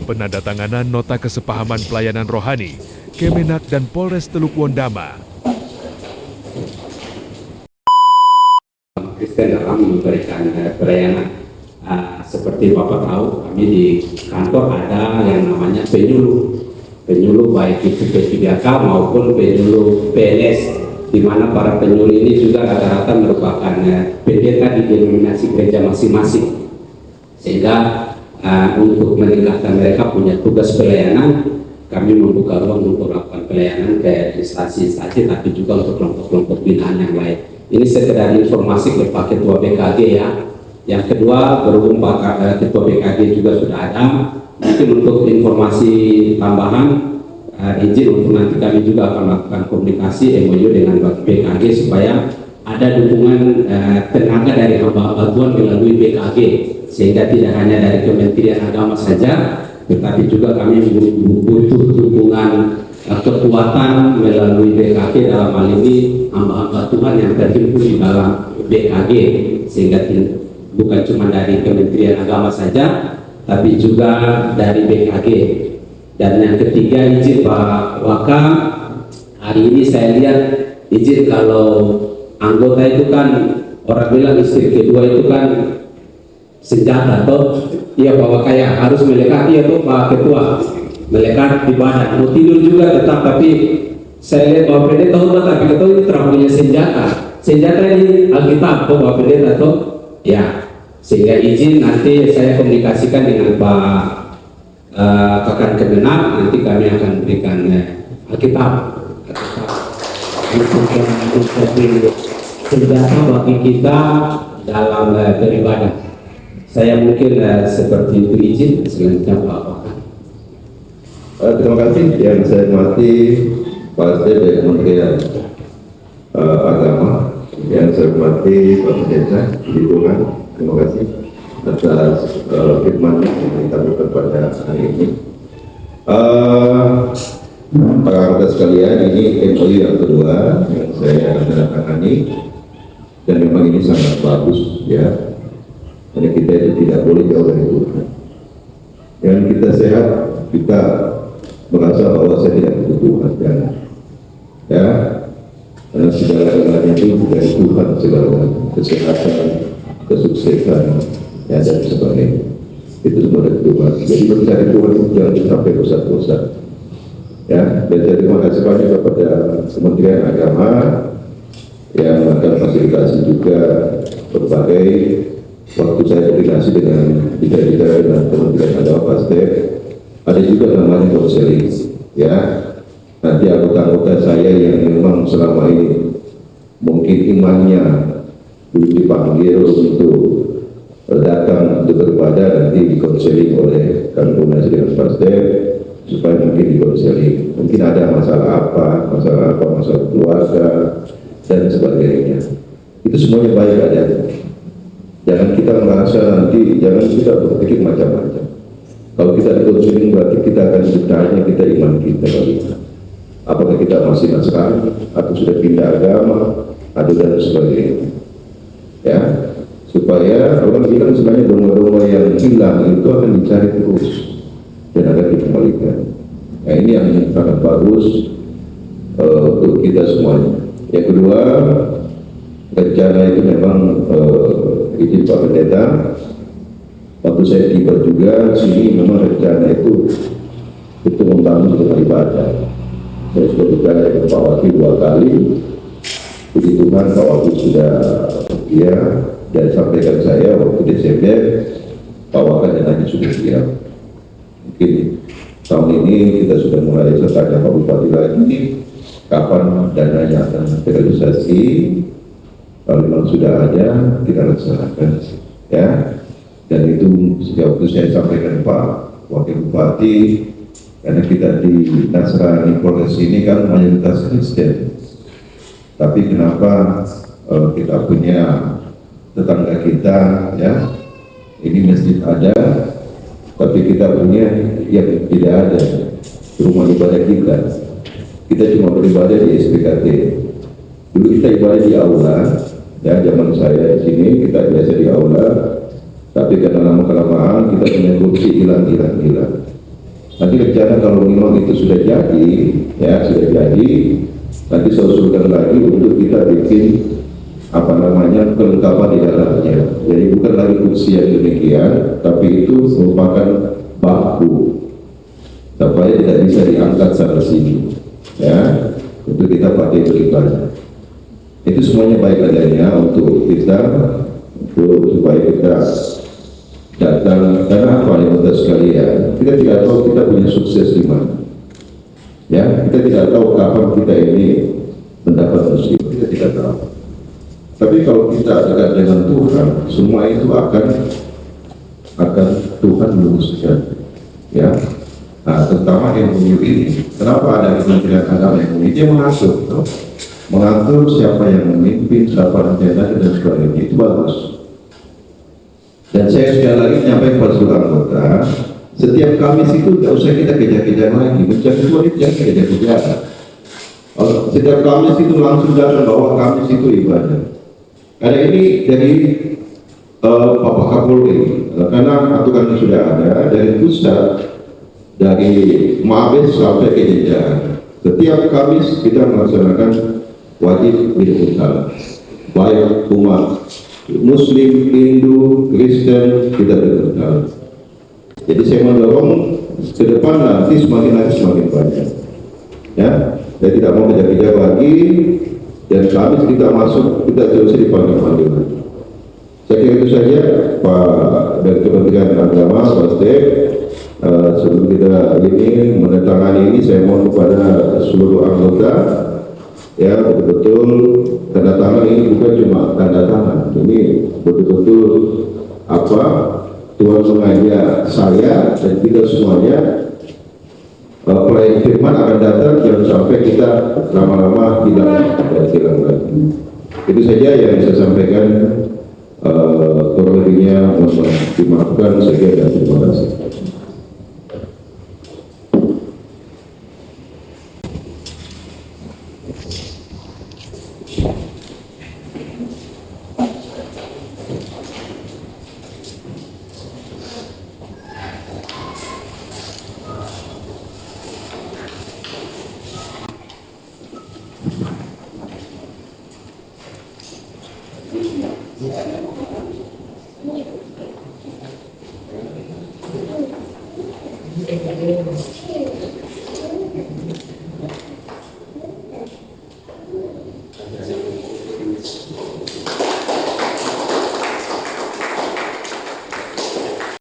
penandatanganan nota kesepahaman pelayanan rohani Kemenak dan Polres Teluk Wondama. Kristen dalam memberikan pelayanan. Seperti Bapak tahu, kami di kantor ada yang namanya penyuluh baik itu P3K maupun penyuluh PNS, di mana para penyuluh ini juga rata-rata merupakan pendeta di denominasi gereja masing-masing, sehingga untuk meningkatkan mereka punya tugas pelayanan, kami membuka ruang untuk melakukan pelayanan ke instansi-instansi, tapi juga untuk kelompok-kelompok binaan yang lain. Ini sekedar informasi ke Pak Ketua BKG ya. Yang kedua, berhubung Pak Ketua BKG juga sudah ada, mungkin untuk informasi tambahan, izin untuk nanti kami juga akan melakukan komunikasi MOU dengan BKG supaya ada dukungan tenaga dari hamba Tuhan melalui BKG, sehingga tidak hanya dari Kementerian Agama saja, tetapi juga kami butuh dukungan kekuatan melalui BKG, dalam hal ini hamba-hamba Tuhan yang terhimpun di dalam BKG, sehingga bukan cuma dari Kementerian Agama saja, tapi juga dari BKG. Dan yang ketiga, izin Pak Waka, hari ini saya lihat izin kalau anggota itu kan orang bilang istri kedua itu kan senjata toh. Iya Pak Waka ya, harus melekat, iya tuh Pak Ketua, melekat di badan, mau tidur juga tetap, tapi saya lihat Bapak Pendeta tahu tapi Ketua ini terang punya senjata ini Alkitab kok Bapak Pendeta toh ya, sehingga izin nanti saya komunikasikan dengan Pak Kakan Kemenak, nanti kami akan berikan Alkitab untuk senjata bagi kita dalam beribadah. Saya mungkin seperti itu, izin selanjutnya Pak Kakan. Terima kasih yang saya hormati Pak Asep dari Kementerian Agama, yang saya hormati Pak Pendeta Lingkungan. Terima kasih atas firman yang kita berikan pada hari ini. Para anggota sekalian, ini MOU yang kedua yang saya tandatangani, dan memang ini sangat bagus ya. Karena kita itu tidak boleh jauh dari Tuhan. Yang kita sehat, kita merasa bahwa saya tidak butuh Tuhan, jangan. Ya, karena segala-galanya itu dari Tuhan, segala kesehatan, kesuksesan, ya, dan sebagainya. Itu semua dari Tuhan. Jadi mencari Tuhan itu jangan sampai dosa-dosa. Ya, dan saya terima kasih banyak kepada Kementerian Agama yang akan fasilitasi juga berbagai waktu saya koordinasi dengan bicara dengan Kementerian Agama pasti ada juga namanya konseling. Ya, nanti anggota-anggota saya yang memang selama ini mungkin imannya belum dipanggil untuk datang untuk beribadah, nanti dikonseling oleh kami koordinasi dengan pastor supaya mungkin dikonseling. Mungkin ada masalah apa, masalah keluarga dan sebagainya. Itu semuanya baik ada. Jangan kita merasa nanti, jangan kita berpikir macam-macam. Kalau kita dikonseling berarti kita akan ditanya kita iman kita bagaimana. Apakah kita masih Nasrani atau sudah pindah agama atau dan sebagainya. Ya, supaya orang bilang sebenarnya domba-domba yang hilang itu akan dicari terus dan akan dikembalikan. Nah, ini yang sangat bagus untuk kita semuanya. Yang kedua, rencana itu memang izin Pak Pendeta, waktu saya tiba juga sini memang rencana itu membangun dengan ibadah. Saya sudah bicara dengan Pak Wakil 2 kali. Puji Tuhan Pak Wakil sudah ya, dan sampaikan saya waktu Desember Pak Wakil dan tadi sudah siap. Mungkin tahun ini kita sudah mulai sertanya Pak Bupati lagi kapan dananya akan terrealisasi. Kalau memang sudah ada, kita laksanakan ya. Dan itu sejak waktu saya sampaikan Pak Wakil Bupati, karena kita di Nasrani Polres ini kan mayoritas Kristen, tapi kenapa kita punya tetangga kita ya, ini masjid ada, tapi kita punya yang tidak ada rumah ibadah kita. Kita cuma beribadah di SPKT. Dulu kita ibadah di aula, ya zaman saya di sini kita biasa di aula, tapi karena lama kelamaan kita punya kursi hilang. Nanti rencana kalau memang itu sudah jadi, ya sudah jadi, nanti saya usulkan lagi untuk kita bikin apa namanya kelengkapan di dalamnya. Jadi bukan lagi kursi yang demikian, tapi itu merupakan baku supaya tidak bisa diangkat sana sini, ya untuk kita pakai beribadah. Itu semuanya baik adanya untuk kita, untuk supaya kita datang. Karena apa yang kita sekalian, kita tidak tahu kita punya sukses di mana, ya kita tidak tahu kapan kita ini mendapat musibah, kita tidak tahu. Tapi kalau kita dekat dengan Tuhan, semua itu akan Tuhan luruskan, ya. Nah, terutama yang ini, kenapa ada Kementerian Agama yang ini? Dia mengatur siapa yang memimpin, siapa rencana dan sebagainya. Itu bagus. Dan saya sekali lagi menyampaikan kepada seluruh anggota, setiap Kamis itu tidak usah kita kejar-kejar lagi, mencari Tuhan itu jangan kejar-kejar. Setiap Kamis itu langsung datang bahwa Kamis itu ibadah. Karena ini dari Bapak Kapolri, karena aturan sudah ada dari pusat, dari Mabes sampai ke jajaran. Setiap Kamis kita melaksanakan wajib beribadah, baik umat Muslim, Hindu, Kristen, kita beribadah. Jadi saya mendorong ke depan nanti semakin banyak. Ya, saya tidak mau kejar-kejar lagi. Dan Kamis kita masuk, kita terus dipanggil-panggil. Saya kira itu saja Pak dari Kementerian Agama, Pak Step. Sebelum kita ini menandatangani ini, saya mohon kepada seluruh anggota, ya betul-betul tanda tangan ini bukan cuma tanda tangan, ini betul-betul apa Tuhan mengajak saya dan kita semuanya. Proyek firman akan datang, jangan sampai kita lama-lama hilang lagi. Itu saja yang saya sampaikan. Kurang lebihnya mohon dimaafkan. Sekian dan terima kasih. Thank you.